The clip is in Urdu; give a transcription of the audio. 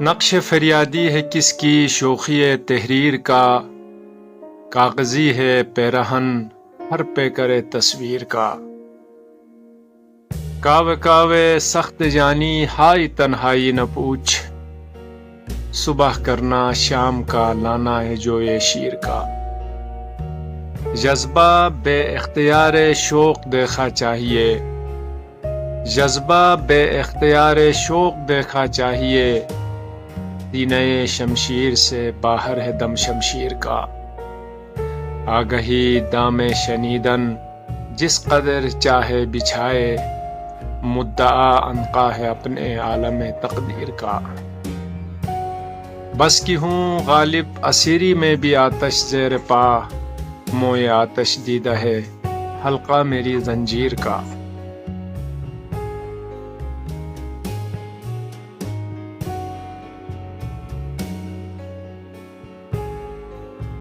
نقش فریادی ہے کس کی شوخی تحریر کا، کاغذی ہے پیرہن ہر پیکر تصویر کا۔ کاوے کاوے سخت جانی ہائی تنہائی نہ پوچھ، صبح کرنا شام کا لانا ہے جو یہ شیر کا۔ جذبہ بے اختیار شوق دیکھا چاہیے، جذبہ بے اختیار شوق دیکھا چاہیے، سینہ شمشیر سے باہر ہے دم شمشیر کا۔ آگہی دام شنیدن جس قدر چاہے بچھائے، مدعا عنقا ہے اپنے عالم تقدیر کا۔ بس کی ہوں غالب اسیری میں بھی آتش زیر پا، موئے آتش دیدہ ہے حلقہ میری زنجیر کا۔